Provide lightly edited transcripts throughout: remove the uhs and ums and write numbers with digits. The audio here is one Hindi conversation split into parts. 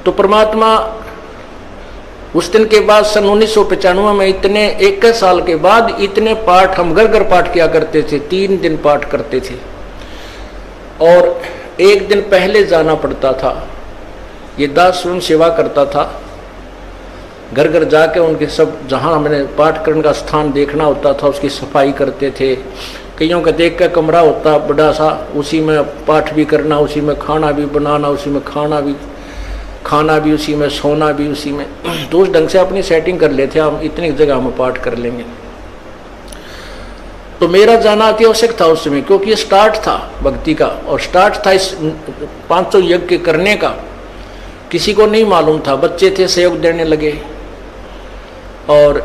तो परमात्मा उस दिन के बाद सन 1995 में इतने 21 साल के बाद इतने पाठ हम घर घर पाठ किया करते थे, 3 दिन पाठ करते थे और एक दिन पहले जाना पड़ता था। ये दास स्वयं सेवा करता था, घर घर जाके उनके सब जहाँ हमने पाठ करने का स्थान देखना होता था उसकी सफाई करते थे। कईयों का देख का कमरा होता बड़ा सा, उसी में पाठ भी करना, उसी में खाना भी बनाना, उसी में खाना भी उसी में, सोना भी उसी में। तो उस ढंग से अपनी सेटिंग कर लेते हम, इतनी जगह हम पाठ कर लेंगे। तो मेरा जाना अति आवश्यक था उस समय, क्योंकि ये स्टार्ट था भक्ति का और स्टार्ट था इस 500 यज्ञ करने का। किसी को नहीं मालूम था, बच्चे थे सहयोग देने लगे और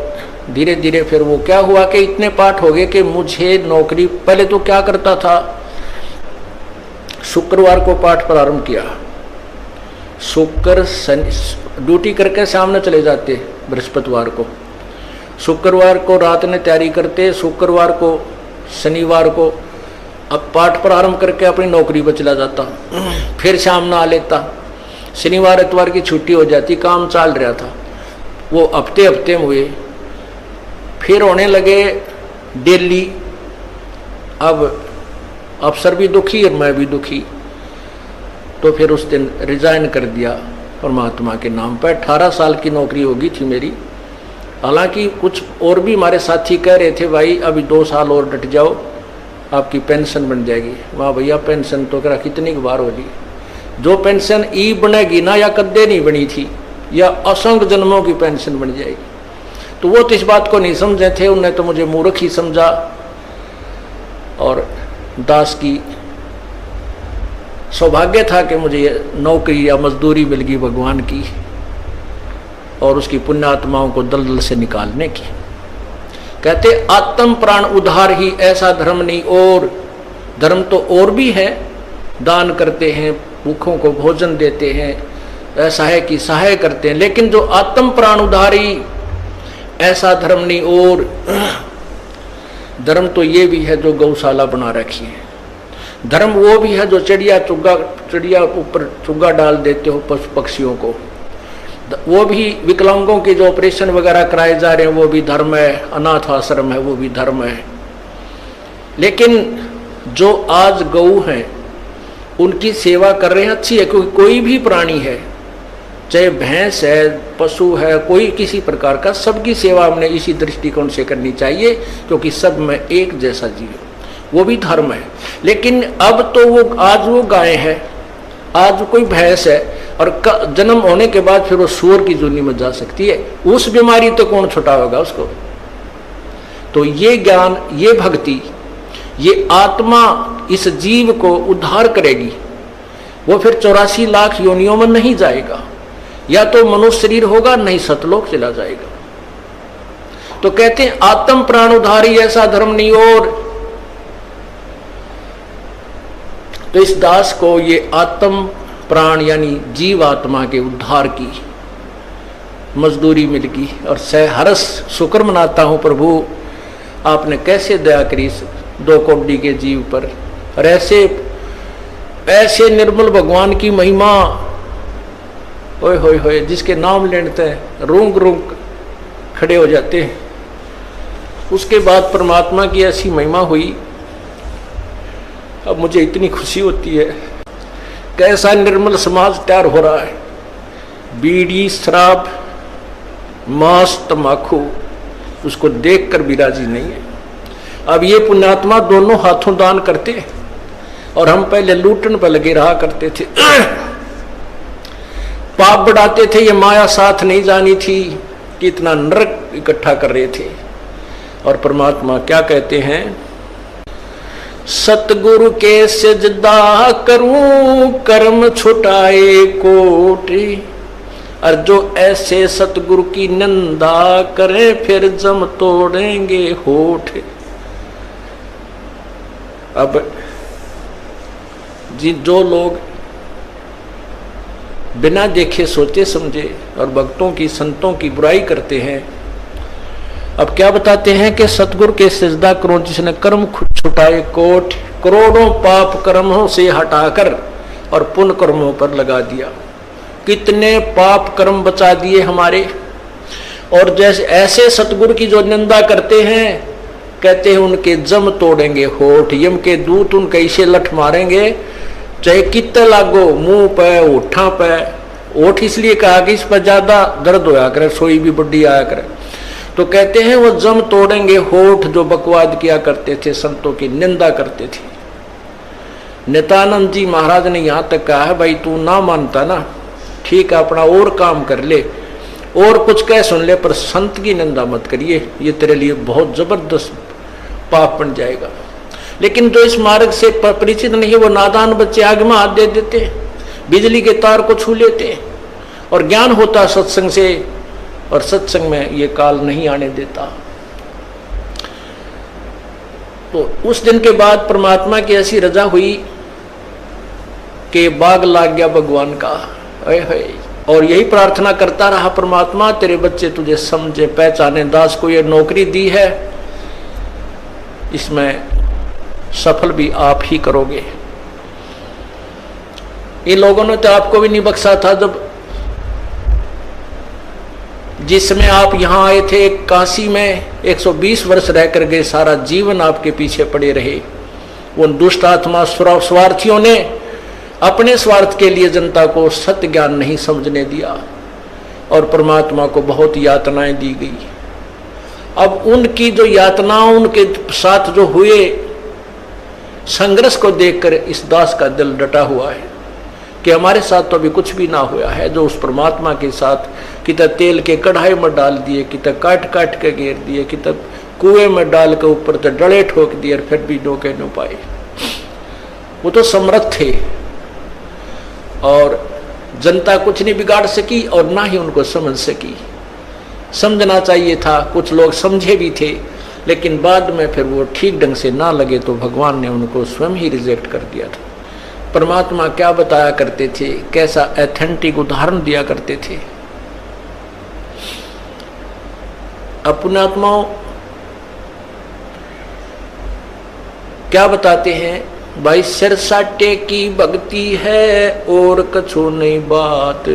धीरे धीरे फिर वो क्या हुआ कि इतने पाठ हो गए कि मुझे नौकरी, पहले तो क्या करता था, शुक्रवार को पाठ प्रारंभ किया, शुक्र शनि ड्यूटी करके सामने चले जाते बृहस्पतिवार को, शुक्रवार को रात में तैयारी करते, शुक्रवार को शनिवार को अब पाठ प्रारंभ करके अपनी नौकरी पर चला जाता, फिर शाम ना आ लेता, शनिवार इतवार की छुट्टी हो जाती, काम चल रहा था। वो हफ्ते में हुए, फिर होने लगे डेली। अब अफसर भी दुखी और मैं भी दुखी, तो फिर उस दिन रिजाइन कर दिया परमात्मा के नाम पर। 18 साल की नौकरी होगी थी मेरी। हालांकि कुछ और भी हमारे साथी कह रहे थे भाई अभी 2 साल और डट जाओ आपकी पेंशन बन जाएगी। वाह भैया, पेंशन तो करा कितनी बार होगी, जो पेंशन ई बनेगी ना या कद्दे नहीं बनी थी या असंख्य जन्मों की पेंशन बन जाएगी। तो वो तो इस बात को नहीं समझे थे, उन्होंने तो मुझे मूर्ख ही समझा। और दास की सौभाग्य था कि मुझे नौकरी या मजदूरी मिल गई भगवान की और उसकी पुण्यात्माओं को दलदल से निकालने की। कहते आत्म प्राण उद्धार ही ऐसा धर्म नहीं, और धर्म तो और भी है, दान करते हैं, भूखों को भोजन देते हैं, ऐसा है कि सहाय करते हैं, लेकिन जो आत्म प्राण उद्धारी ऐसा धर्म नहीं। और धर्म तो ये भी है जो गौशाला बना रखी है, धर्म वो भी है जो चिड़िया ऊपर चुग्गा डाल देते हो पशु पक्षियों को, वो भी विकलांगों के जो ऑपरेशन वगैरह कराए जा रहे हैं वो भी धर्म है, अनाथ आश्रम है वो भी धर्म है। लेकिन जो आज गऊ हैं उनकी सेवा कर रहे हैं, अच्छी है, क्योंकि कोई भी प्राणी है, चाहे भैंस है, पशु है, कोई किसी प्रकार का, सबकी सेवा हमने इसी दृष्टिकोण से करनी चाहिए, क्योंकि सब में एक जैसा जीव, वो भी धर्म है। लेकिन अब तो वो आज वो गाय है, आज कोई भैंस है और जन्म होने के बाद फिर वो सूअर की जूनी में जा सकती है, उस बीमारी तो कौन छुटावेगा उसको। तो ये ज्ञान, ये भक्ति, ये आत्मा इस जीव को उद्धार करेगी। वो फिर 84 लाख योनियों में नहीं जाएगा, या तो मनुष्य शरीर होगा, नहीं सतलोक चला जाएगा। तो कहते हैं आत्म प्राण उद्धारी ऐसा धर्म नहीं। और तो इस दास को ये आत्म प्राण यानी जीव आत्मा के उद्धार की मजदूरी मिल गई और सहर्ष शुक्र मनाता हूं प्रभु, आपने कैसे दया करी 2 कौड़ी के जीव पर। और ऐसे निर्मल भगवान की महिमा, ओए होए होए, जिसके नाम लेते हैं रूंग रूंग खड़े हो जाते हैं। उसके बाद परमात्मा की ऐसी महिमा हुई, अब मुझे इतनी खुशी होती है। कैसा निर्मल समाज तैयार हो रहा है, बीड़ी शराब मांस तम्बाकू उसको देखकर भी राजी नहीं है। अब ये पुण्यात्मा दोनों हाथों दान करते और हम पहले लूटन पर लगे रहा करते थे, पाप बढ़ाते थे, ये माया साथ नहीं जानी थी कि इतना नरक इकट्ठा कर रहे थे। और परमात्मा क्या कहते हैं, सतगुरु के सजदा करूं कर्म छुटाए कोटि, और जो ऐसे सतगुरु की निंदा करें फिर जम तोड़ेंगे होठ। अब जो लोग बिना देखे सोचे समझे और भक्तों की संतों की बुराई करते हैं, अब क्या बताते हैं कि सतगुरु के सजदा करो जिसने कर्म छुटाए कोट, करोड़ों पाप कर्मों से हटाकर और पुण्य कर्मों पर लगा दिया। कितने पाप कर्म बचा दिए हमारे। और जैसे ऐसे सतगुरु की जो निंदा करते हैं, कहते हैं उनके जम तोड़ेंगे होठ, यम के दूत उनके ऐसे लठ मारेंगे चाहे कितने लागो, मुंह पे होठा पे। होठ इसलिए कहा कि इस पर ज्यादा दर्द होया करे, सोई भी बड्डी आया करे। तो कहते हैं वो जम तोड़ेंगे होठ जो बकवाद किया करते थे, संतों की निंदा करते थे। नित्यानंद जी महाराज ने यहां तक कहा है, भाई तू ना मानता ना, ठीक है अपना और काम कर ले और कुछ कह सुन ले, पर संत की निंदा मत करिए, ये तेरे लिए बहुत जबरदस्त पाप बन जाएगा। लेकिन जो इस मार्ग से परिचित नहीं, वो नादान बच्चे आगे में हाथ दे देते, बिजली के तार को छू लेते। और ज्ञान होता सत्संग से, और सत्संग में ये काल नहीं आने देता। तो उस दिन के बाद परमात्मा की ऐसी रजा हुई कि बाग लाग गया भगवान का। और यही प्रार्थना करता रहा, परमात्मा तेरे बच्चे तुझे समझे पहचाने, दास को ये नौकरी दी है, इसमें सफल भी आप ही करोगे। इन लोगों ने तो आपको भी नहीं बख्शा था, जब जिसमें आप यहां आए थे काशी में 120 वर्ष रह कर गए, सारा जीवन आपके पीछे पड़े रहे। उन दुष्ट आत्मा स्वार्थियों ने अपने स्वार्थ के लिए जनता को सत्य ज्ञान नहीं समझने दिया और परमात्मा को बहुत यातनाएं दी गई। अब उनकी जो यातनाओं, उनके साथ जो हुए संघर्ष को देखकर इस दास का दिल डटा हुआ है कि हमारे साथ तो अभी कुछ भी ना हुआ है। जो उस परमात्मा के साथ कितना तेल के कढ़ाई में डाल दिए, कितना काट काट के घेर दिए, कितना कुएं में डाल के ऊपर तो डले ठोक दिए, और फिर भी डोके न पाए। वो तो समर्थ थे और जनता कुछ नहीं बिगाड़ सकी और ना ही उनको समझ सकी। समझना चाहिए था, कुछ लोग समझे भी थे, लेकिन बाद में फिर वो ठीक ढंग से ना लगे तो भगवान ने उनको स्वयं ही रिजेक्ट कर दिया था। परमात्मा क्या बताया करते थे, कैसा एथेंटिक उदाहरण दिया करते थे। अपने आत्माओं क्या बताते हैं, भाई सिर साटे की भक्ति है और कछु नहीं बात,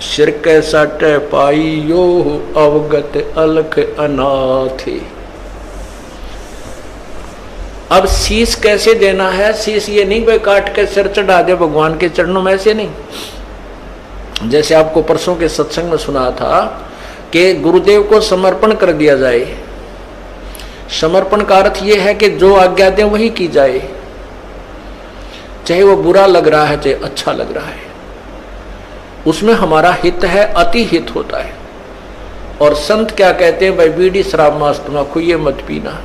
सिर के साटे पाई यो अवगत अलख अनाथ। अब शीश कैसे देना है, शीश ये नहीं भाई काट के सिर चढ़ा दे भगवान के चरणों में, ऐसे नहीं। जैसे आपको परसों के सत्संग में सुना था कि गुरुदेव को समर्पण कर दिया जाए। समर्पण का अर्थ यह है कि जो आज्ञा दें वही की जाए, चाहे वो बुरा लग रहा है चाहे अच्छा लग रहा है, उसमें हमारा हित है, अति हित होता है। और संत क्या कहते हैं, भाई बीड़ी शराब मांस तम्बाकू ये मत पीना।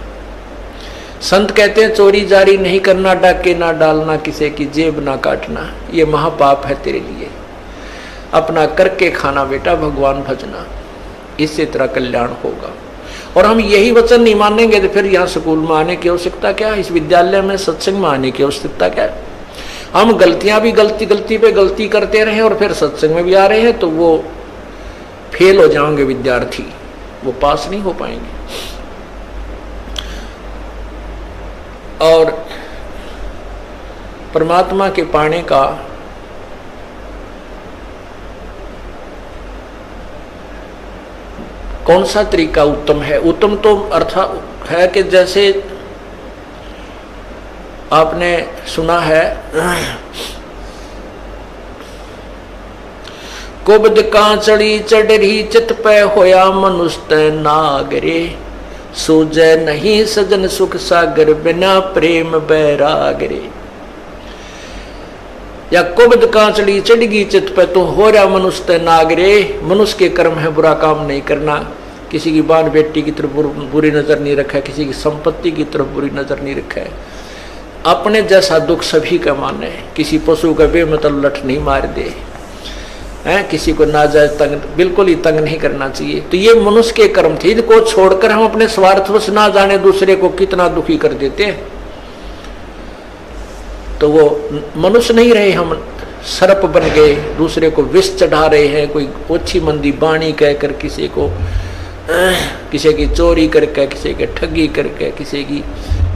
संत कहते हैं चोरी जारी नहीं करना, डाके ना डालना, किसी की जेब ना काटना, ये महापाप है तेरे लिए। अपना करके खाना बेटा, भगवान भजना, इससे तेरा कल्याण होगा। और हम यही वचन नहीं मानेंगे तो फिर यहाँ स्कूल में आने की आवश्यकता क्या है, इस विद्यालय में सत्संग में आने की आवश्यकता क्या है। हम गलतियां भी गलती पे गलती करते रहे और फिर सत्संग में भी आ रहे हैं तो वो फेल हो जाएंगे विद्यार्थी, वो पास नहीं हो पाएंगे। और परमात्मा के पाने का कौन सा तरीका उत्तम है? उत्तम तो अर्थ है कि जैसे आपने सुना है, कुबद कांचड़ी चढ़ी चित पे होया मनुष्य नागरे, सूझे नहीं सजन सुख सागर बिना प्रेम बैरागरे। या कुबद कांचड़ी चढ़गी चित पे तो हो रहा मनुष्य नागरे, मनुष्य के कर्म है बुरा काम नहीं करना, किसी की बान बेटी की तरफ बुरी नजर नहीं रखा, किसी की संपत्ति की तरफ बुरी नजर नहीं रखा है, अपने जैसा दुख सभी का माने, किसी पशु का बेमतलब लठ नहीं मार दे, हैं किसी को नाजायज तंग बिल्कुल ही तंग नहीं करना चाहिए। तो ये मनुष्य के कर्म थे, इनको छोड़कर हम अपने स्वार्थवश ना जाने दूसरे को कितना दुखी कर देते हैं, तो वो मनुष्य नहीं रहे, हम सर्प बन गए, दूसरे को विष चढ़ा रहे हैं, कोई ओछी मंदी बाणी कहकर किसी को, किसी की चोरी करके, किसी के ठगी करके, किसी की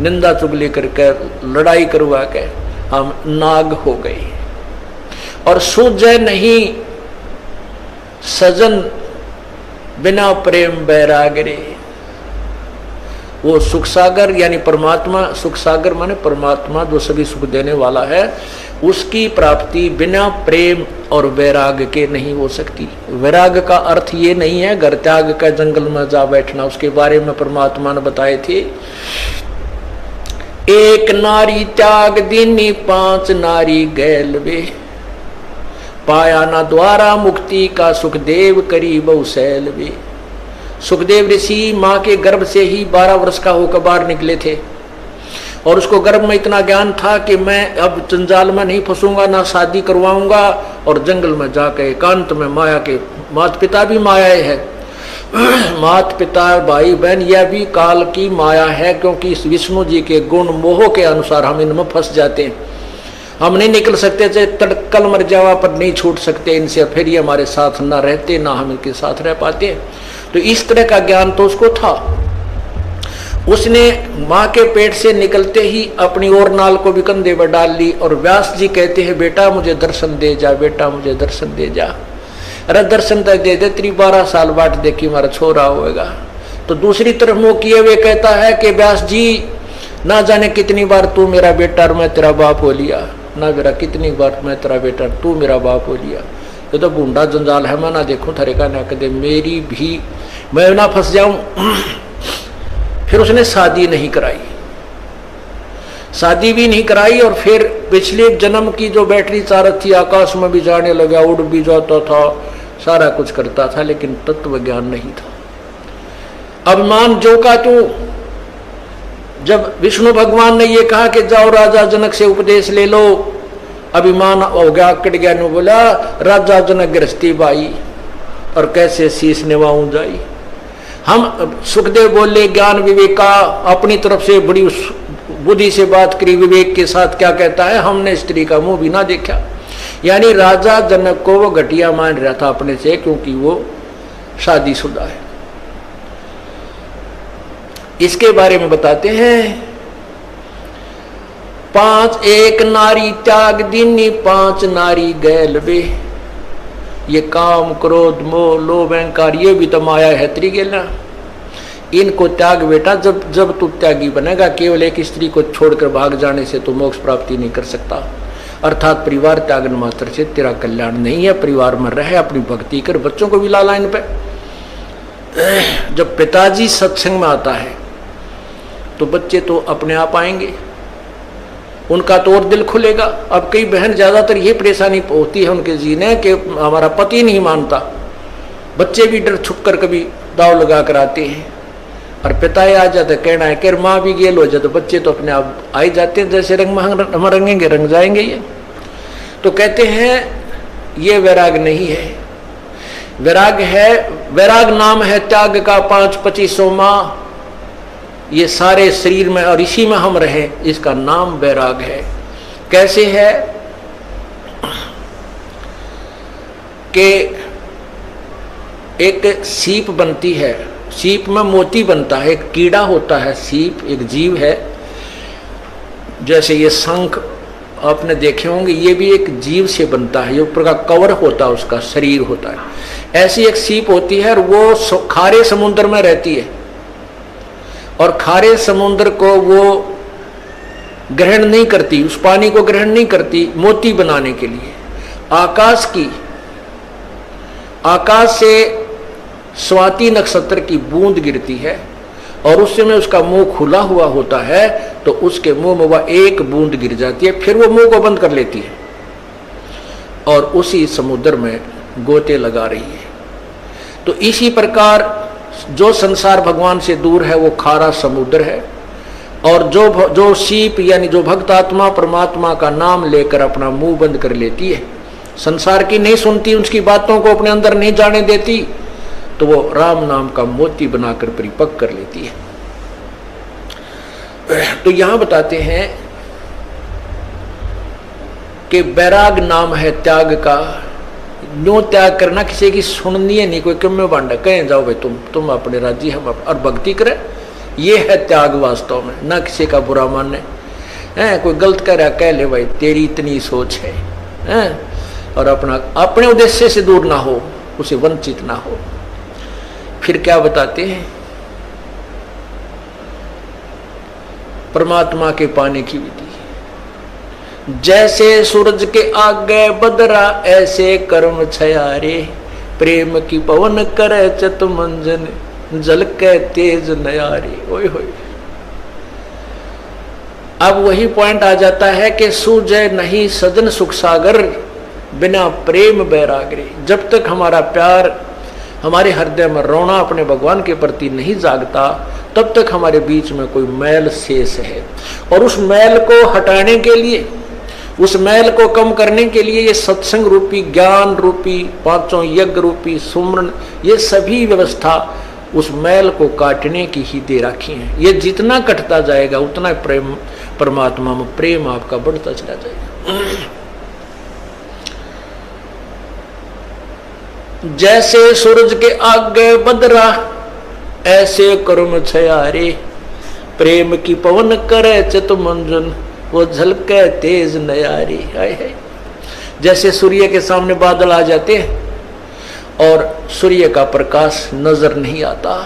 निंदा चुगली करके, लड़ाई करवा के हम नाग हो गए। और सूझे नहीं सजन बिना प्रेम बैराग रे। वो सुख सागर यानी परमात्मा, सुख सागर माने परमात्मा जो सभी सुख देने वाला है, उसकी प्राप्ति बिना प्रेम और वैराग के नहीं हो सकती। वैराग का अर्थ ये नहीं है घर त्याग का जंगल में जा बैठना, उसके बारे में परमात्मा ने बताए थे। एक नारी त्याग दीनी 5 नारी गैल वे, पाया ना द्वारा मुक्ति का सुखदेव करी बहुशैल वे। सुखदेव ऋषि माँ के गर्भ से ही 12 वर्ष का होकर बाहर निकले थे और उसको गर्भ में इतना ज्ञान था कि मैं अब जंजाल में नहीं फंसूंगा, ना शादी करवाऊंगा, और जंगल में जाकर एकांत में माया के, माता पिता भी माया है, माता पिता भाई बहन यह भी काल की माया है, क्योंकि इस विष्णु जी के गुण मोह के अनुसार हम इनमें फंस जाते हैं। हम नहीं निकल सकते, चाहे तड़कल मर जावा पर नहीं छूट सकते इनसे, फिर ये हमारे साथ ना रहते ना हम इनके साथ रह पाते। तो इस तरह का ज्ञान तो उसको था। उसने माँ के पेट से निकलते ही अपनी और नाल को भी कंधे पर डाल ली और व्यास जी कहते हैं बेटा मुझे दर्शन दे जा, बेटा मुझे दर्शन दे जा। अरे दर्शन तक दे दे, तेरी 12 साल बाट देखी हमारा छोरा होएगा। तो दूसरी तरफ मुंह किए हुए कहता है कि व्यास जी ना जाने कितनी बार तू मेरा बेटा और मैं तेरा बाप हो लिया, ना मेरा कितनी बार मैं तेरा बेटा तू मेरा बाप हो लिया। ये तो बूंदा जंजाल है, मैं ना देखूं थरे का ना कदे मेरी भी मैं ना फंस जाऊं। फिर उसने शादी नहीं कराई, शादी भी नहीं कराई, और फिर पिछले जन्म की जो बैटरी चारत थी आकाश में भी जाने लगा, उड़ भी जाता था, सारा कुछ करता था, लेकिन तत्व ज्ञान नहीं था। अभिमान जो का तू, जब विष्णु भगवान ने ये कहा कि जाओ राजा जनक से उपदेश ले लो, अभिमान हो गया, कट गया। ने बोला राजा जनक गृहस्थी बाई और कैसे शीश निभाऊं जाई। हम सुखदेव बोले ज्ञान विवेक का, अपनी तरफ से बड़ी बुद्धि से बात करी, विवेक के साथ क्या कहता है, हमने स्त्री का मुंह भी ना देखा। यानी राजा जनक को वो घटिया मान रहा था अपने से, क्योंकि वो शादीशुदा है। इसके बारे में बताते हैं 5 एक नारी त्याग दीनी 5 नारी गैल वे। ये काम क्रोध मोह लोभ अहंकार ये भी तो माया है त्रिगेला, इनको त्याग बेटा। जब जब तू त्यागी बनेगा, केवल एक स्त्री को छोड़कर भाग जाने से तो मोक्ष प्राप्ति नहीं कर सकता। अर्थात परिवार त्यागन मात्र से तेरा कल्याण नहीं है। परिवार में रहे, अपनी भक्ति कर, बच्चों को भी ला लाइन पे। जब पिताजी सत्संग में आता है तो बच्चे तो अपने आप आएंगे, उनका तो और दिल खुलेगा। अब कई बहन ज्यादातर ये परेशानी होती है उनके जीने कि हमारा पति नहीं मानता, बच्चे भी डर छुप कर कभी दाव लगा कर आते हैं, और पिता आ जाते कहना है कि माँ भी गेल हो जाए, तो बच्चे तो अपने आप आ ही जाते हैं, जैसे रंग हम रंगेंगे रंग जाएंगे ये। तो कहते हैं ये वैराग नहीं है, वैराग है, वैराग नाम है त्याग का 5-25 माह, ये सारे शरीर में और इसी में हम रहे, इसका नाम वैराग है। कैसे है कि एक सीप बनती है, सीप में मोती बनता है, एक कीड़ा होता है, सीप एक जीव है। जैसे ये शंख आपने देखे होंगे, ये भी एक जीव से बनता है, ये ऊपर का कवर होता है, उसका शरीर होता है। ऐसी एक सीप होती है और वो खारे समुद्र में रहती है, और खारे समुद्र को वो ग्रहण नहीं करती, उस पानी को ग्रहण नहीं करती मोती बनाने के लिए। आकाश से स्वाति नक्षत्र की बूंद गिरती है और उस समय उसका मुंह खुला हुआ होता है, तो उसके मुंह में वह एक बूंद गिर जाती है, फिर वो मुंह को बंद कर लेती है और उसी समुद्र में गोते लगा रही है। तो इसी प्रकार जो संसार भगवान से दूर है वो खारा समुद्र है, और जो सीप यानी जो भक्त आत्मा परमात्मा का नाम लेकर अपना मुंह बंद कर लेती है, संसार की नहीं सुनती, उसकी बातों को अपने अंदर नहीं जाने देती, तो वो राम नाम का मोती बनाकर परिपक्व कर लेती है। तो यहां बताते हैं कि वैराग नाम है त्याग का। न्यो त्याग करना, किसी की सुननी है नहीं, कोई क्यों में बांधा, कहें जाओ भाई तुम अपने राजी, हम और भक्ति करें, ये है त्याग वास्तव में। ना किसी का बुरा मानने, कोई गलत कह रहा कह ले भाई तेरी इतनी सोच है, और अपने उद्देश्य से दूर ना हो, उसे वंचित ना हो। फिर क्या बताते हैं, परमात्मा के पाने की विधि। जैसे सूरज के आगे बदरा ऐसे कर्म छयारे, प्रेम की पवन करे चत मंजन जल के तेज नयारे। ओए होए, अब वही पॉइंट आ जाता है कि सूझे नहीं सजन सुख सागर बिना प्रेम बैरागरे। जब तक हमारा प्यार हमारे हृदय में रोना अपने भगवान के प्रति नहीं जागता, तब तक हमारे बीच में कोई मैल शेष है। और उस मैल को हटाने के लिए, उस मैल को कम करने के लिए ये सत्संग रूपी, ज्ञान रूपी, पांचों यज्ञ रूपी, सुमरन, ये सभी व्यवस्था उस मैल को काटने की ही दे रखी है। ये जितना कटता जाएगा उतना प्रेम, परमात्मा में प्रेम आपका बढ़ता चला जाएगा। जैसे सूरज के आगे बदरा ऐसे कर्म छयारे, प्रेम की पवन करे चित मंजन वो झलके तेज नयारी। है जैसे सूर्य के सामने बादल आ जाते हैं और सूर्य का प्रकाश नजर नहीं आता,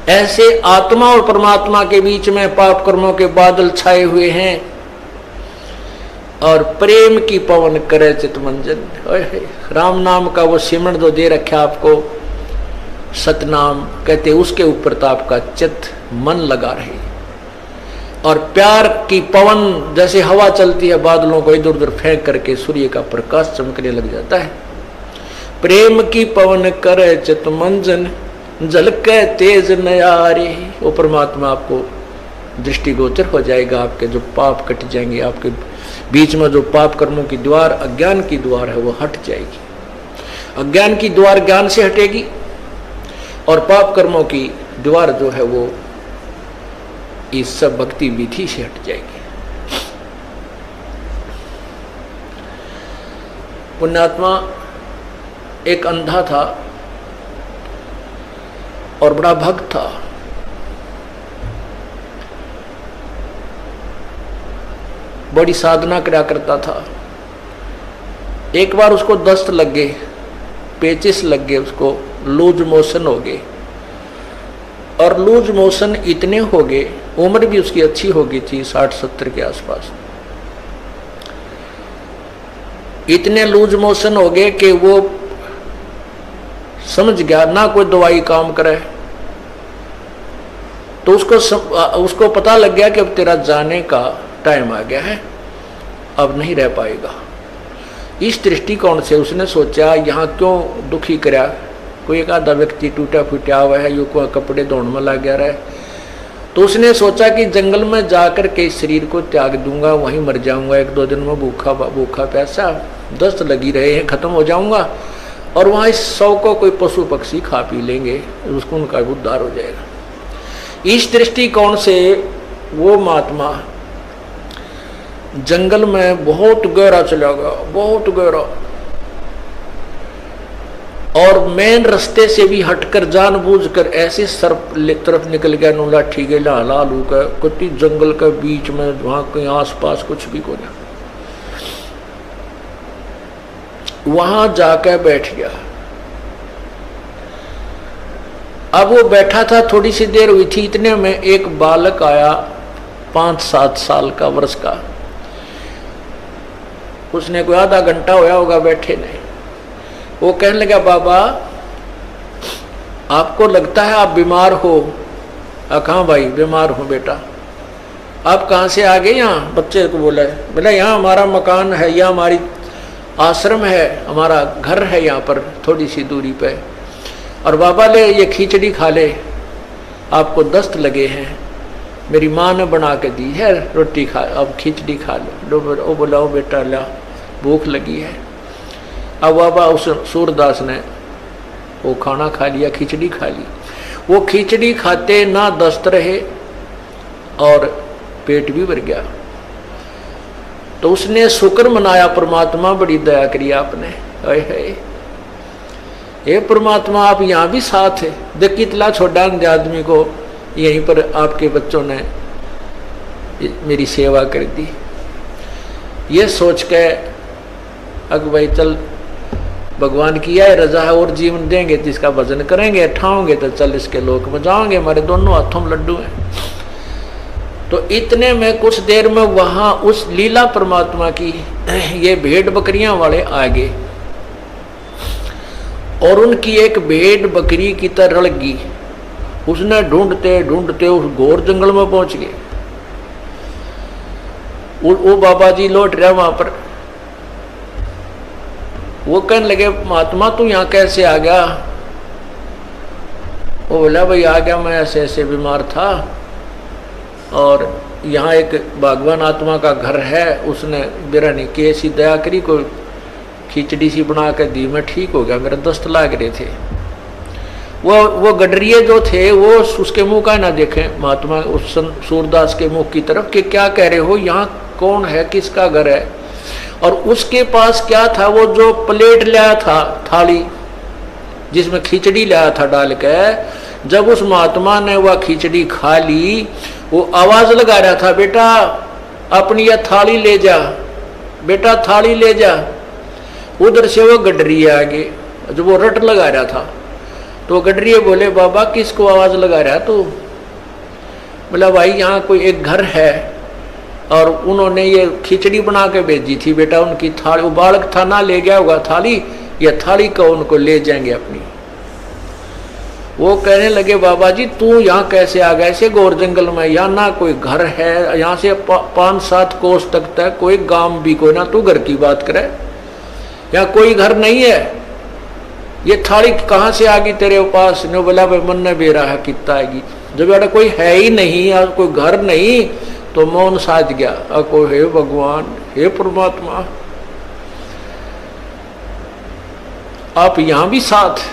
ऐसे आत्मा और परमात्मा के बीच में पाप कर्मों के बादल छाए हुए हैं और प्रेम की पवन करे चितमंजन। राम नाम का वो सिमरन जो दे रखा आपको, सतनाम कहते, उसके ऊपर तो आपका चित मन लगा रहे। और प्यार की पवन जैसे हवा चलती है, बादलों को इधर उधर फेंक करके सूर्य का प्रकाश चमकने लग जाता है। प्रेम की पवन करे चितमंजन झलके तेज नयारे। वो परमात्मा आपको दृष्टिगोचर हो जाएगा, आपके जो पाप कट जाएंगे, आपके बीच में जो पाप कर्मों की द्वार, अज्ञान की द्वार है, वो हट जाएगी। अज्ञान की द्वार ज्ञान से हटेगी और पाप कर्मों की द्वार जो है वो इस सब भक्ति विधि से हट जाएगी। पुण्यात्मा एक अंधा था और बड़ा भक्त था। बड़ी साधना करा करता था। एक बार उसको दस्त लग गए, पेचिस लग गए, उसको लूज मोशन हो गए। और लूज मोशन इतने हो गए, उम्र भी उसकी अच्छी हो गई थी, 60-70 के आसपास। इतने लूज मोशन हो गए कि वो समझ गया ना कोई दवाई काम करे। तो उसको पता लग गया कि अब तेरा जाने का टाइम आ गया है, अब नहीं रह पाएगा। इस दृष्टिकोण से उसने सोचा यहाँ क्यों दुखी करा, कोई एक आधा व्यक्ति टूटा फूटा हुआ है, यो को कपड़े धोने में लग गया रहा है। तो उसने सोचा कि जंगल में जाकर के शरीर को त्याग दूंगा, वहीं मर जाऊंगा, 1-2 दिन में भूखा प्यासा, दस्त लगी रहे हैं, खत्म हो जाऊंगा और वहां इस 100 को कोई पशु पक्षी खा पी लेंगे, उसको उनका उद्धार हो जाएगा। इस दृष्टिकोण से वो महात्मा जंगल में बहुत गहरा चला गया, बहुत गहरा, और मेन रास्ते से भी हटकर जानबूझकर ऐसे सर्प तरफ निकल गया, नो लाठी के लालू का कुत्ती जंगल के बीच में, वहां कहीं आसपास कुछ भी कोई ना, वहां जाकर बैठ गया। अब वो बैठा था, थोड़ी सी देर हुई थी, इतने में एक बालक आया 5-7 साल का, वर्ष का। उसने कोई आधा घंटा होया होगा बैठे नहीं। वो कहने लगा, बाबा आपको लगता है आप बीमार हो? कहाँ भाई बीमार हूँ बेटा। आप कहाँ से आ गए? यहाँ बच्चे को बोला, बोला यहाँ हमारा मकान है, यहाँ हमारी आश्रम है, हमारा घर है यहाँ पर थोड़ी सी दूरी पे। और बाबा ले ये खिचड़ी खा ले, आपको दस्त लगे हैं, मेरी माँ ने बना के दी है, रोटी खा, अब खिचड़ी खा लो। वो बोला, ओ बेटा ला, भूख लगी है। अब बाबा उस सूरदास ने वो खाना खा लिया, खिचड़ी खा ली। वो खिचड़ी खाते ना दस्त रहे और पेट भी भर गया। तो उसने शुक्र मनाया, परमात्मा बड़ी दया करी आपने, हे परमात्मा आप यहाँ भी साथ है, देख कितना छोटा आदमी को यहीं पर आपके बच्चों ने मेरी सेवा कर दी। ये सोच के अग भाई चल भगवान की यह रजा है, और जीवन देंगे तो इसका भजन करेंगे, ठाओगे तो चल इसके लोक में जाओगे, हमारे दोनों हाथों में लड्डू हैं। तो इतने में कुछ देर में वहां उस लीला परमात्मा की ये भेड़ बकरियां वाले आ गए और उनकी एक भेड़ बकरी की तरह रड़ गई। उसने ढूंढते ढूंढते उस घोर जंगल में पहुंच गए। वो बाबा जी लौट रहे वहां पर, वो कहने लगे महात्मा तू यहाँ कैसे आ गया? वो बोला भाई आ गया, मैं ऐसे ऐसे बीमार था और यहाँ एक भगवान आत्मा का घर है, उसने बिरानी की ऐसी दया करी, कोई खिचड़ी सी बना कर दी, मैं ठीक हो गया, मेरे दस्त लाग रहे थे। वो गडरिये जो थे वो उसके मुंह का ना देखे महात्मा उस सूरदास के मुंह की तरफ कि क्या कह रहे हो, यहाँ कौन है, किसका घर है? और उसके पास क्या था, वो जो प्लेट लाया था, थाली जिसमें खिचड़ी लाया था डाल के, जब उस महात्मा ने वह खिचड़ी खा ली, वो आवाज लगा रहा था बेटा अपनी यह थाली ले जा, बेटा थाली ले जा। उधर से वो गडरिये आगे जो वो रट लगा रहा था, तो गडरिये बोले बाबा किसको आवाज लगा रहा तू? बोला भाई यहाँ कोई एक घर है और उन्होंने ये खिचड़ी बना के भेजी थी, बेटा उनकी थाली, वो बालक था ना ले गया होगा थाली, ये थाली को उनको ले जाएंगे अपनी। वो कहने लगे बाबा जी तू यहाँ कैसे आ गया ऐसे घोर जंगल में? यहाँ ना कोई घर है, यहाँ से 5-7 कोस तक है, कोई गांव भी कोई ना, तू घर की बात करे, यहाँ कोई घर नहीं है, ये थाली कहाँ से आ गई तेरे पास? ने बोला भाई मन ने बेरा है कितना आएगी, जब बेटा कोई है ही नहीं और कोई घर नहीं तो मौन साध गया। को हे भगवान, हे परमात्मा आप यहां भी साथ।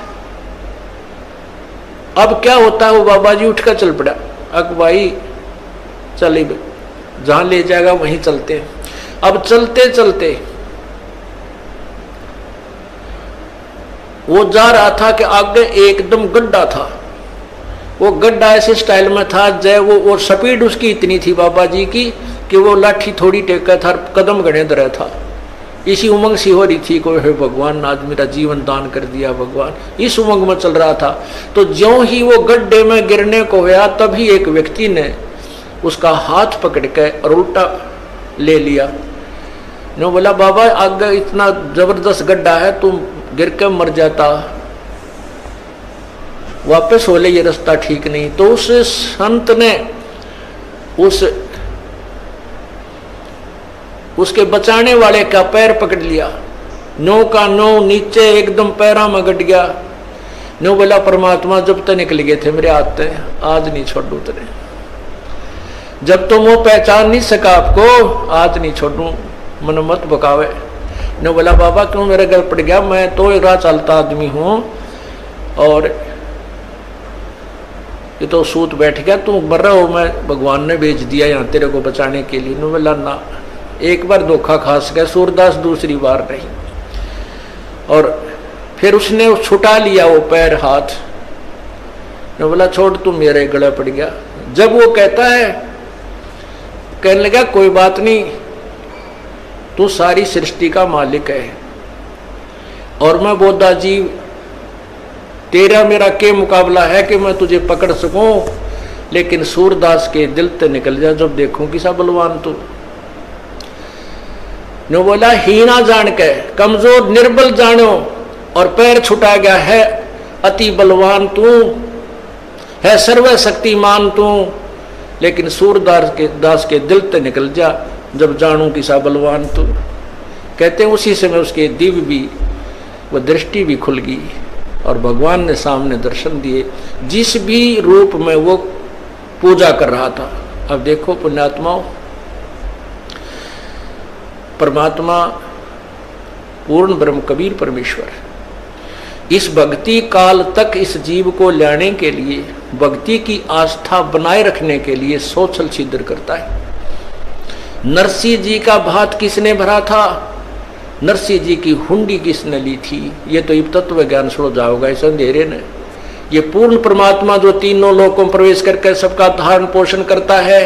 अब क्या होता है, वो बाबा जी उठकर चल पड़ा, अक भाई चले जहां ले जाएगा वहीं चलते हैं। अब चलते चलते वो जा रहा था कि आगे एकदम गड्ढा था, वो गड्ढा ऐसे स्टाइल में था जय वो, और स्पीड उसकी इतनी थी बाबा जी की कि वो लाठी थोड़ी टेका था, कदम गणे दर था। इसी उमंग सी हो रही थी को हे भगवान आज मेरा जीवन दान कर दिया भगवान, इस उमंग में चल रहा था। तो ज्यों ही वो गड्ढे में गिरने को हुआ तभी एक व्यक्ति ने उसका हाथ पकड़ के और उल्टा ले लिया। ने बोला बाबा आगे इतना जबरदस्त गड्ढा है, तुम गिर के मर जाता, वापस हो ले, ये रास्ता ठीक नहीं। तो उस संत ने उसके बचाने वाले का पैर पकड़ लिया, नो का नो नीचे एकदम पैरा में गट गया। नो बोला परमात्मा जब तक निकल गए थे मेरे हाथ से, आज नहीं छोड़ू तेरे, जब तुम वो पहचान नहीं सका आपको आज नहीं छोड़ू, मन मत बकावे। नो बोला बाबा क्यों मेरे गल पड़ गया, मैं तो एक राह चलता आदमी हूं और ये तो सूत बैठ गया, तू मर रहा हो, मैं भगवान ने भेज दिया यहाँ तेरे को बचाने के लिए। नो बोला ना, एक बार धोखा खास गया सूरदास, दूसरी बार नहीं। और फिर उसने छुटा लिया वो पैर हाथ, ने बोला छोड़ तू मेरे गले पड़ गया। जब वो कहता है, कहने लगा कोई बात नहीं, तू सारी सृष्टि का मालिक है और मैं बोधा जीव, तेरा मेरा के मुकाबला है कि मैं तुझे पकड़ सकूं, लेकिन सूरदास के दिल ते निकल जा जब देखूं कि सा बलवान तू। ने बोला हीना जान के कमजोर निर्बल जानो और पैर छुटा गया है, अति बलवान तू है, सर्वशक्तिमान तू, लेकिन सूरदास के दिल ते निकल जा जब जानू कि सा बलवान तू। कहते हैं उसी समय उसके दिव्य भी, वो दृष्टि भी खुल गई और भगवान ने सामने दर्शन दिए, जिस भी रूप में वो पूजा कर रहा था। अब देखो पुण्यात्माओं, परमात्मा पूर्ण ब्रह्म कबीर परमेश्वर इस भक्ति काल तक इस जीव को लाने के लिए, भक्ति की आस्था बनाए रखने के लिए सोचल छिद्र करता है। नरसिंह जी का भात किसने भरा था, नरसिंह जी की हुंडी किसने ली थी, ये तो इब तत्व ज्ञान सुनो जाओगा इस अंधेरे ने। ये पूर्ण परमात्मा जो तीनों लोकों में प्रवेश करके सबका धारण पोषण करता है,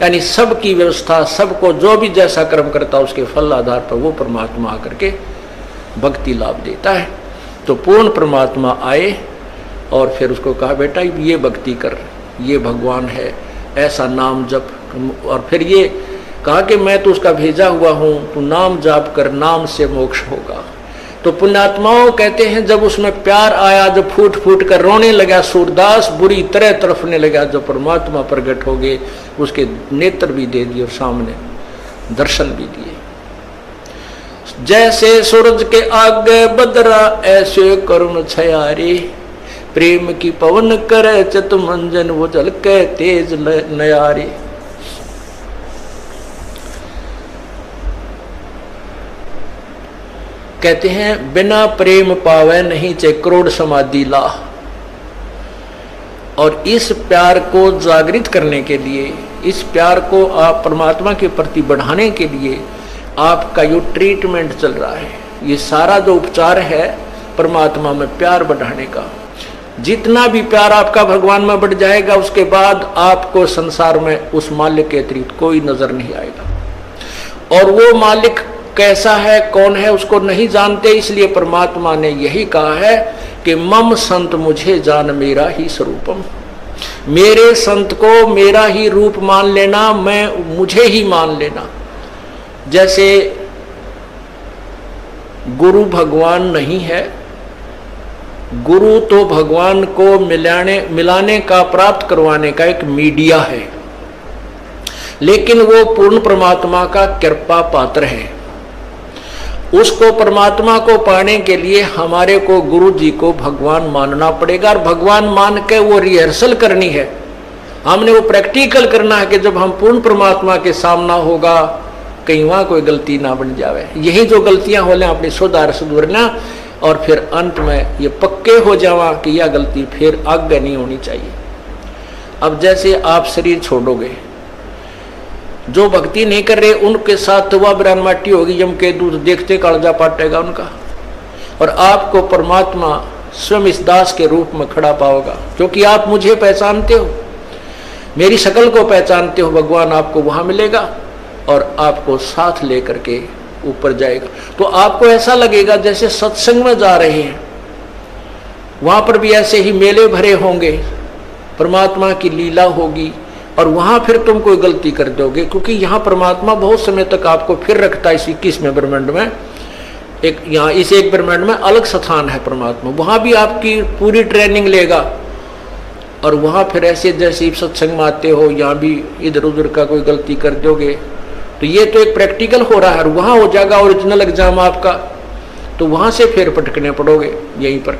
यानी सबकी व्यवस्था, सबको जो भी जैसा कर्म करता उसके फल आधार पर वो परमात्मा आकर के भक्ति लाभ देता है। तो पूर्ण परमात्मा आए और फिर उसको कहा बेटा ये भक्ति कर, ये भगवान है, ऐसा नाम जप। और फिर ये कहा कि मैं तो उसका भेजा हुआ हूँ, तू नाम जाप कर, नाम से मोक्ष होगा। तो पुण्यात्माओं कहते हैं जब उसमें प्यार आया, जब फूट फूट कर रोने लगा सूरदास, बुरी तरह तड़फने लगा, जब परमात्मा प्रकट हो गए, उसके नेत्र भी दे दिए और सामने दर्शन भी दिए। जैसे सूरज के आगे बदरा ऐसे करुण छयारे, प्रेम की पवन करे चित मंजन वो झलके तेज नयारे। कहते हैं बिना प्रेम पावे नहीं चे करोड़ समाधि ला। और इस प्यार को जागृत करने के लिए, इस प्यार को आप परमात्मा के प्रति बढ़ाने के लिए आपका जो ट्रीटमेंट चल रहा है, ये सारा जो उपचार है परमात्मा में प्यार बढ़ाने का। जितना भी प्यार आपका भगवान में बढ़ जाएगा, उसके बाद आपको संसार में उस मालिक के अतिरिक्त कोई नजर नहीं आएगा। और वो मालिक कैसा है, कौन है, उसको नहीं जानते। इसलिए परमात्मा ने यही कहा है कि मम संत मुझे जान मेरा ही स्वरूपम। मेरे संत को मेरा ही रूप मान लेना, मैं मुझे ही मान लेना। जैसे गुरु भगवान नहीं है, गुरु तो भगवान को मिलाने का, प्राप्त करवाने का एक मीडिया है, लेकिन वो पूर्ण परमात्मा का कृपा पात्र है। उसको परमात्मा को पाने के लिए हमारे को गुरु जी को भगवान मानना पड़ेगा। और भगवान मान के वो रिहर्सल करनी है, हमने वो प्रैक्टिकल करना है कि जब हम पूर्ण परमात्मा के सामना होगा, कहीं वहां कोई गलती ना बन जावे। यही जो गलतियां हो लें अपनी सुधारना, और फिर अंत में ये पक्के हो जावा कि यह गलती फिर आगे नहीं होनी चाहिए। अब जैसे आप शरीर छोड़ोगे, जो भक्ति नहीं कर रहे उनके साथ वह ब्राह्मण माटी होगी, यम के दूध देखते कालजा पाटेगा उनका। और आपको परमात्मा स्वयं इस दास के रूप में खड़ा पाओगा, क्योंकि आप मुझे पहचानते हो, मेरी शक्ल को पहचानते हो। भगवान आपको वहां मिलेगा और आपको साथ लेकर के ऊपर जाएगा। तो आपको ऐसा लगेगा जैसे सत्संग में जा रहे हैं। वहां पर भी ऐसे ही मेले भरे होंगे, परमात्मा की लीला होगी, और वहां फिर तुम कोई गलती कर दोगे, क्योंकि यहाँ परमात्मा बहुत समय तक आपको फिर रखता है। इस 21वें ब्रह्मांड में एक, यहाँ इस एक ब्रह्मांड में अलग स्थान है परमात्मा, वहां भी आपकी पूरी ट्रेनिंग लेगा। और वहां फिर ऐसे जैसे सत्संग में आते हो, यहाँ भी इधर उधर का कोई गलती कर दोगे, तो ये तो एक प्रैक्टिकल हो रहा है। और वहां हो जाएगा ओरिजिनल एग्जाम आपका, तो वहां से फिर पटकने पड़ोगे यहीं पर।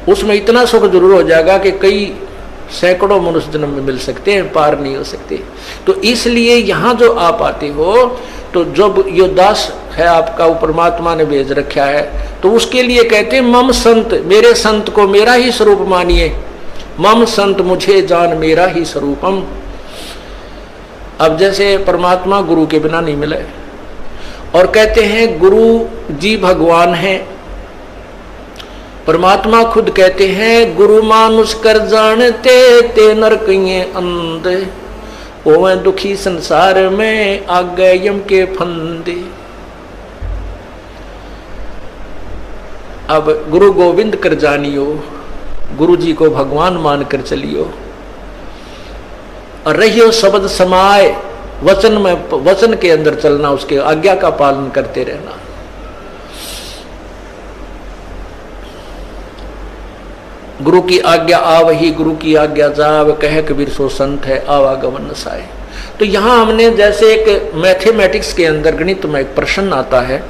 उसमें इतना सुख जरूर हो जाएगा कि कई सैकड़ों मनुष्य जन्म में मिल सकते हैं, पार नहीं हो सकते। तो इसलिए यहाँ जो आप आते हो, तो जब यो दास है आपका, वो परमात्मा ने भेज रखा है, तो उसके लिए कहते हैं मम संत, मेरे संत को मेरा ही स्वरूप मानिए। मम संत मुझे जान मेरा ही स्वरूपम। अब जैसे परमात्मा गुरु के बिना नहीं मिले, और कहते हैं गुरु जी भगवान है। परमात्मा खुद कहते हैं गुरु मानुष कर जानते ते नरकिये अंधे, ओवे दुखी संसार में आ गए यम के फंदे। अब गुरु गोविंद कर जानियो, गुरु जी को भगवान मानकर चलियो, और रहियो शब्द समाए, वचन में, वचन के अंदर चलना, उसके आज्ञा का पालन करते रहना। गुरु की आज्ञा आवही, गुरु की आज्ञा जाव, कहे कबीर सो संत है आवागमन नसाए। तो यहां हमने जैसे एक मैथमेटिक्स के अंदर गणित में एक प्रश्न आता है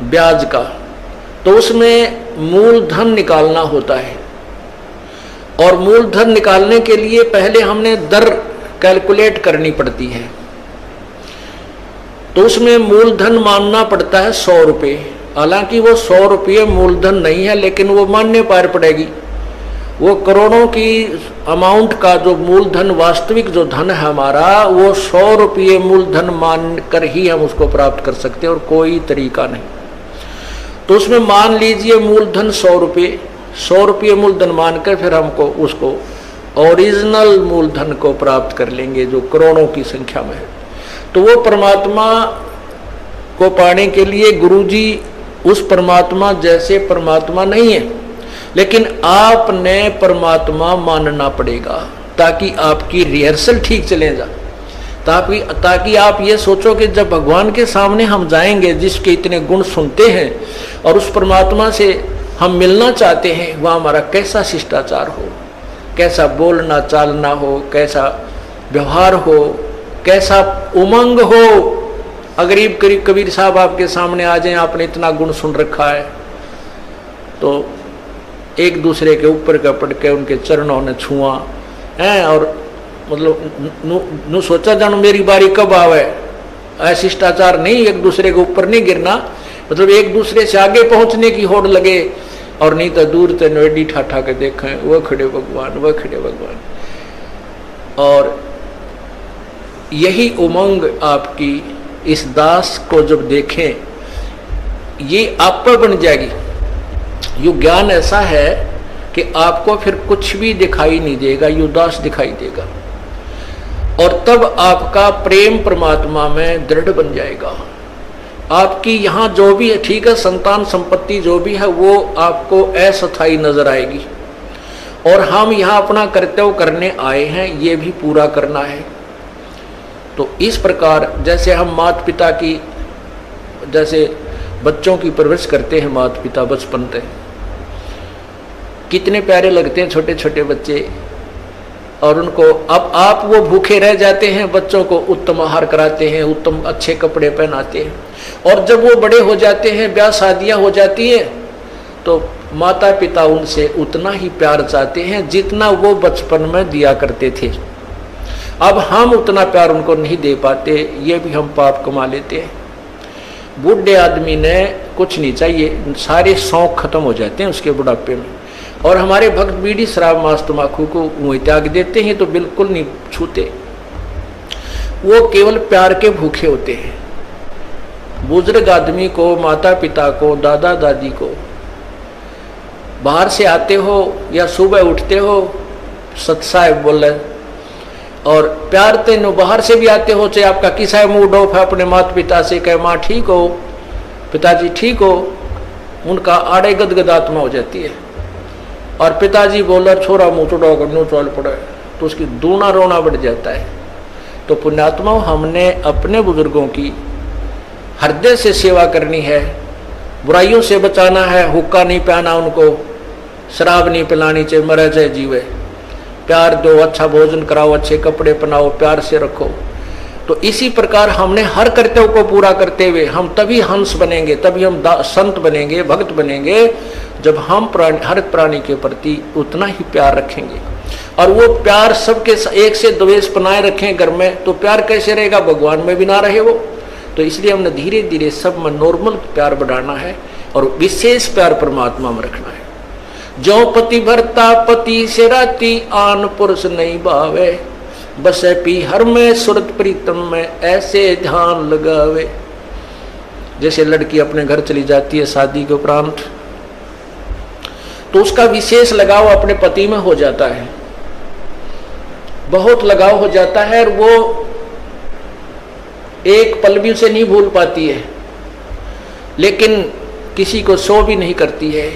ब्याज का, तो उसमें मूलधन निकालना होता है, और मूलधन निकालने के लिए पहले हमने दर कैलकुलेट करनी पड़ती है। तो उसमें मूलधन मानना पड़ता है 100 रुपये। हालांकि वो 100 रुपये मूलधन नहीं है, लेकिन वो मानने पार पड़ेगी। वो करोड़ों की अमाउंट का जो मूलधन, वास्तविक जो धन है हमारा, वो 100 रुपये मूलधन मान कर ही हम उसको प्राप्त कर सकते हैं, और कोई तरीका नहीं। तो उसमें मान लीजिए मूलधन 100 रुपये, 100 रुपये मूलधन मानकर फिर हमको उसको ओरिजिनल मूलधन को प्राप्त कर लेंगे जो करोड़ों की संख्या में है। तो वो परमात्मा को पाने के लिए गुरुजी उस परमात्मा जैसे परमात्मा नहीं है, लेकिन आपने परमात्मा मानना पड़ेगा ताकि आपकी रिहर्सल ठीक चले जा, ताकि आप ये सोचो कि जब भगवान के सामने हम जाएंगे जिसके इतने गुण सुनते हैं और उस परमात्मा से हम मिलना चाहते हैं, वह हमारा कैसा शिष्टाचार हो, कैसा बोलना चालना हो, कैसा व्यवहार हो, कैसा उमंग हो। अगर कबीर साहब आपके सामने आ जाएं, आपने इतना गुण सुन रखा है, तो एक दूसरे के ऊपर का पड़ के उनके चरणों ने छुआ है और मतलब नु सोचा जानो मेरी बारी कब आवे। शिष्टाचार नहीं, एक दूसरे के ऊपर नहीं गिरना, मतलब एक दूसरे से आगे पहुंचने की होड़ लगे, और नहीं तो दूर से नोएडी ठाठा के देखें वह खड़े भगवान, वह खड़े भगवान। और यही उमंग आपकी इस दास को जब देखें, ये आप पर बन जाएगी। यू ज्ञान ऐसा है कि आपको फिर कुछ भी दिखाई नहीं देगा, यू दास दिखाई देगा, और तब आपका प्रेम परमात्मा में दृढ़ बन जाएगा। आपकी यहाँ जो भी है, ठीक है, संतान संपत्ति जो भी है वो आपको अस्थायी नजर आएगी, और हम यहाँ अपना कर्तव्य करने आए हैं, ये भी पूरा करना है। तो इस प्रकार जैसे हम माता पिता की, जैसे बच्चों की परवरिश करते हैं माता पिता बचपन से, कितने प्यारे लगते हैं छोटे छोटे बच्चे, और उनको अब आप वो भूखे रह जाते हैं, बच्चों को उत्तम आहार कराते हैं, उत्तम अच्छे कपड़े पहनाते हैं, और जब वो बड़े हो जाते हैं, ब्याह शादियां हो जाती हैं, तो माता पिता उनसे उतना ही प्यार चाहते हैं जितना वो बचपन में दिया करते थे। अब हम उतना प्यार उनको नहीं दे पाते, ये भी हम पाप कमा लेते हैं। बूढ़े आदमी ने कुछ नहीं चाहिए, सारे शौक खत्म हो जाते हैं उसके बुढ़ापे में, और हमारे भक्त बीड़ी शराब मांस तम्बाकू को मुँह त्याग देते हैं, तो बिल्कुल नहीं छूते, वो केवल प्यार के भूखे होते हैं। बुजुर्ग आदमी को, माता पिता को, दादा दादी को, बाहर से आते हो या सुबह उठते हो, सत्साहेब बोले, और प्यार तेनो बाहर से भी आते हो, चाहे आपका किसा मूड ऑफ है, अपने माता पिता से कहे माँ ठीक हो, पिताजी ठीक हो, उनका आड़े गदगद आत्मा हो जाती है। और पिताजी बोला छोरा मुँह चुड़ाओ करनो चल पड़े, तो उसकी दूना रोना बढ़ जाता है। तो पुण्यात्मा, हमने अपने बुजुर्गों की हृदय से सेवा करनी है, बुराइयों से बचाना है, हुक्का नहीं पिलाना उनको, शराब नहीं पिलानी, चाहे मरे चाहे जीवे, प्यार दो, अच्छा भोजन कराओ, अच्छे कपड़े पहनाओ, प्यार से रखो। तो इसी प्रकार हमने हर कर्तव्य को पूरा करते हुए हम तभी हंस बनेंगे, तभी हम संत बनेंगे, भक्त बनेंगे, जब हम हर प्राणी के प्रति उतना ही प्यार रखेंगे। और वो प्यार सबके एक से द्वेष बनाए रखें घर में, तो प्यार कैसे रहेगा, भगवान में भी ना रहे वो। तो इसलिए हमने धीरे धीरे सब में नॉर्मल प्यार बढ़ाना है, और विशेष प्यार परमात्मा में रखना है। जो पति भरता पति से राती, आन पुरुष नहीं भावे, बसे पी हर में सुरत प्रीतम में, ऐसे ध्यान लगावे। जैसे लड़की अपने घर चली जाती है शादी के उपरांत, तो उसका विशेष लगाव अपने पति में हो जाता है, बहुत लगाव हो जाता है, और वो एक पल भी उसे नहीं भूल पाती है, लेकिन किसी को सो भी नहीं करती है,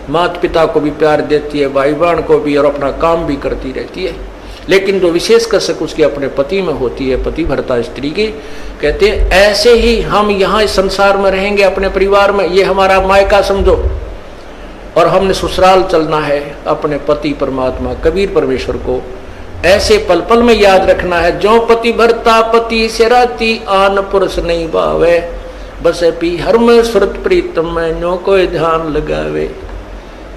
माता पिता को भी प्यार देती है, भाई बहन को भी, और अपना काम भी करती रहती है। लेकिन जो विशेष कसक उसके अपने पति में होती है, पति भरता स्त्री की। कहते हैं ऐसे ही हम यहाँ इस संसार में रहेंगे, अपने परिवार में, ये हमारा मायका समझो, और हमने ससुराल चलना है, अपने पति परमात्मा कबीर परमेश्वर को ऐसे पल पल में याद रखना है। जो पति भरता पति से राती, आन पुरुष नहीं भावे, बस पी हर में सुरत प्रीतम में, नो कोई ध्यान लगावे।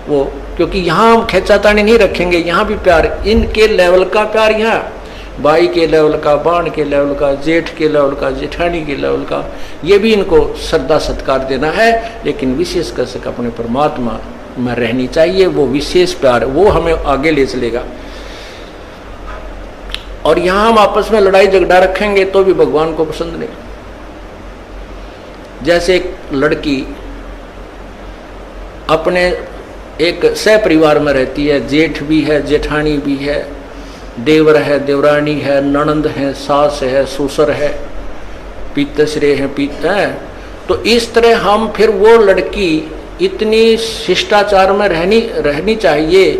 वो क्योंकि यहाँ हम खेचातानी नहीं रखेंगे, यहाँ भी प्यार, इनके लेवल का प्यार, यहाँ भाई के लेवल का, बाण के लेवल का, जेठ के लेवल का, जेठानी के लेवल का, ये भी इनको श्रद्धा सत्कार देना है। लेकिन विशेष कर सक अपने परमात्मा में रहनी चाहिए, वो विशेष प्यार, वो हमें आगे ले चलेगा। और यहाँ हम आपस में लड़ाई झगड़ा रखेंगे तो भी भगवान को पसंद नहीं। जैसे एक लड़की अपने एक सह परिवार में रहती है, जेठ भी है, जेठानी भी है, देवर है, देवरानी है, ननंद है, सास है, ससुर है, पितश्रे हैं, तो इस तरह हम फिर वो लड़की इतनी शिष्टाचार में रहनी चाहिए।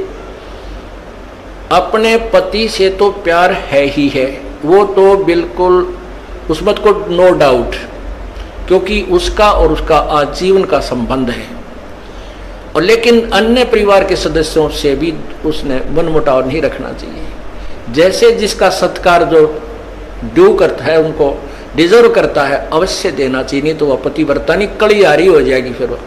अपने पति से तो प्यार है ही है, वो तो बिल्कुल उसमें को नो डाउट, क्योंकि उसका और उसका आजीवन का संबंध है। और लेकिन अन्य परिवार के सदस्यों से भी उसने मनमुटाव नहीं रखना चाहिए। जैसे जिसका सत्कार जो ड्यू करता है, उनको डिजर्व करता है, अवश्य देना चाहिए, नहीं तो वह पतिव्रता नहीं कलियारी हो जाएगी। फिर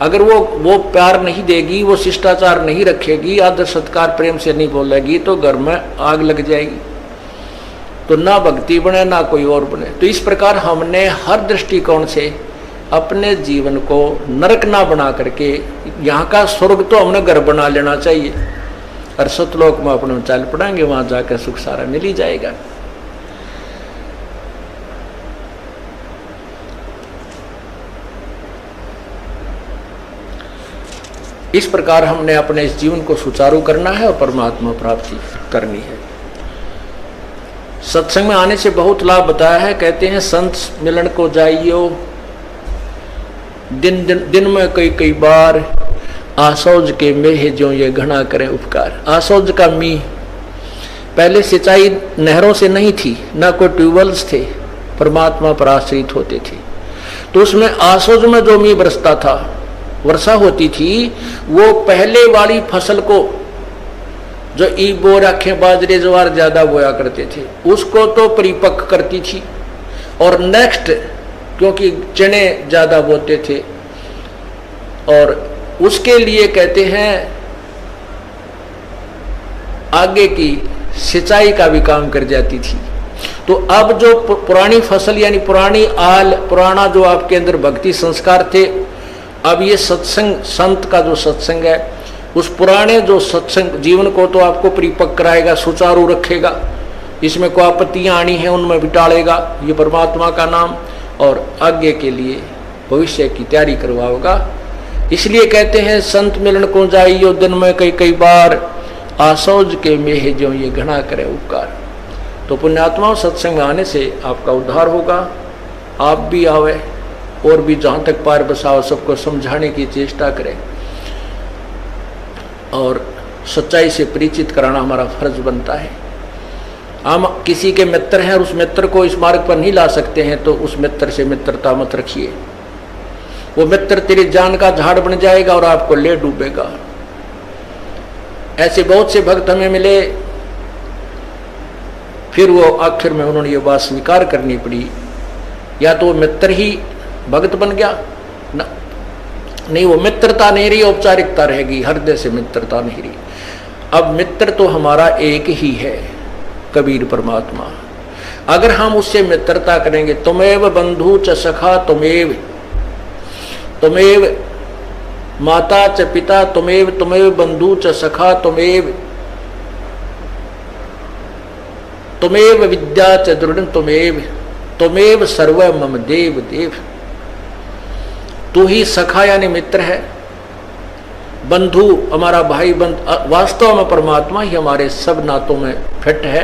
अगर वो प्यार नहीं देगी, वो शिष्टाचार नहीं रखेगी, आदर सत्कार प्रेम से नहीं बोलेगी, तो घर में आग लग जाएगी, तो ना भक्ति बने ना कोई और बने। तो इस प्रकार हमने हर दृष्टिकोण से अपने जीवन को नरक ना बना करके यहाँ का स्वर्ग तो हमने घर बना लेना चाहिए, और सतलोक में अपने चल पड़ेंगे, वहां जाकर सुख सारा मिल ही जाएगा। इस प्रकार हमने अपने इस जीवन को सुचारू करना है और परमात्मा प्राप्ति करनी है। सत्संग में आने से बहुत लाभ बताया है। कहते हैं संत मिलन को जाइयो, दिन में कई बार, आसौज के मेह जो ये घना करे उपकार। आसौज का मी पहले सिंचाई नहरों से नहीं थी, ना कोई ट्यूबवेल्स थे, परमात्मा पर आश्रित होते थे। तो उसमें आसौज में जो मी बरसता था, वर्षा होती थी, वो पहले वाली फसल को जो ईबो राखें बाजरे ज्वार ज्यादा बोया करते थे, उसको तो परिपक्व करती थी। और नेक्स्ट, क्योंकि चने ज्यादा बोते थे, और उसके लिए कहते हैं आगे की सिंचाई का भी काम कर जाती थी। तो अब जो पुरानी फसल यानी पुरानी आल, पुराना जो आपके अंदर भक्ति संस्कार थे, अब ये सत्संग, संत का जो सत्संग है, उस पुराने जो सत्संग जीवन को तो आपको परिपक्व कराएगा, सुचारू रखेगा, इसमें कोई आपत्तियां आनी है उनमें भी टालेगा, ये परमात्मा का नाम, और आगे के लिए भविष्य की तैयारी करवाओगा। इसलिए कहते हैं संत मिलन को जाइयो, दिन में कई बार, आसौज के मेह जो ये घना करे उपकार। तो पुण्यात्माओं, सत्संग में आने से आपका उद्धार होगा। आप भी आवे और भी जहाँ तक पार बसाओ सबको समझाने की चेष्टा करें, और सच्चाई से परिचित कराना हमारा फर्ज बनता है। हम किसी के मित्र हैं और उस मित्र को इस मार्ग पर नहीं ला सकते हैं, तो उस मित्र से मित्रता मत रखिए। वो मित्र तेरी जान का झाड़ बन जाएगा और आपको ले डूबेगा। ऐसे बहुत से भक्त हमें मिले, फिर वो आखिर में उन्होंने ये बात स्वीकार करनी पड़ी, या तो वो मित्र ही भक्त बन गया ना, नहीं, वो मित्रता नहीं रही, औपचारिकता रहेगी, हृदय से मित्रता नहीं रही। अब मित्र तो हमारा एक ही है, कबीर परमात्मा। अगर हम उससे मित्रता करेंगे, तुमेव बंधु च सखा तुमेव, तुमेव माता च पिता तुमेव, तुमेव बंधु च सखा तुमेव, तुमेव विद्या च दृढ़ तुमेव, तुमेव सर्व मम देव देव। तू ही सखा यानी मित्र है, बंधु हमारा भाई बंध, वास्तव में परमात्मा ही हमारे सब नातों में फिट है,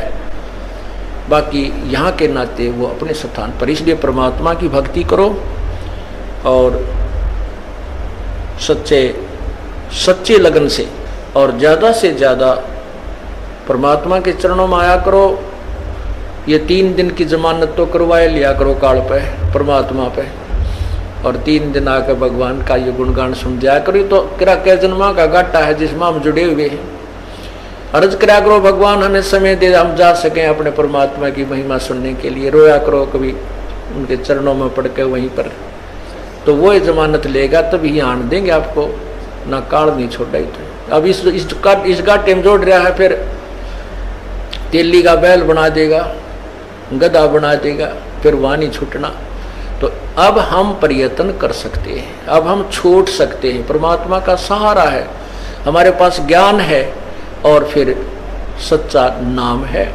बाकी यहाँ के नाते वो अपने स्थान पर। इसलिए परमात्मा की भक्ति करो और सच्चे लगन से और ज़्यादा से ज़्यादा परमात्मा के चरणों में आया करो। ये 3 दिन की जमानत तो करवाए लिया करो काल पे, परमात्मा पे, और 3 दिन आकर भगवान का ये गुणगान सुन जाया करो। तो किरा के जन्मा का घाटा है जिसमें हम जुड़े हुए हैं। अर्ज करा करो भगवान हमें समय दे, हम जा सकें अपने परमात्मा की महिमा सुनने के लिए। रोया करो कभी उनके चरणों में पड़ के वहीं पर, तो वो ये जमानत लेगा, तभी आन देंगे आपको, ना काल नहीं छोड़ा। तो अब इस घाटे में जोड़ रहा है, फिर तेली का बैल बना देगा, गधा बना देगा, फिर वहाँ नहीं छूटना। तो अब हम प्रयत्न कर सकते हैं, अब हम छूट सकते हैं। परमात्मा का सहारा है, हमारे पास ज्ञान है और फिर सच्चा नाम है।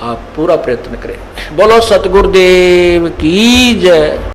आप पूरा प्रयत्न करें। बोलो सतगुरुदेव की जय।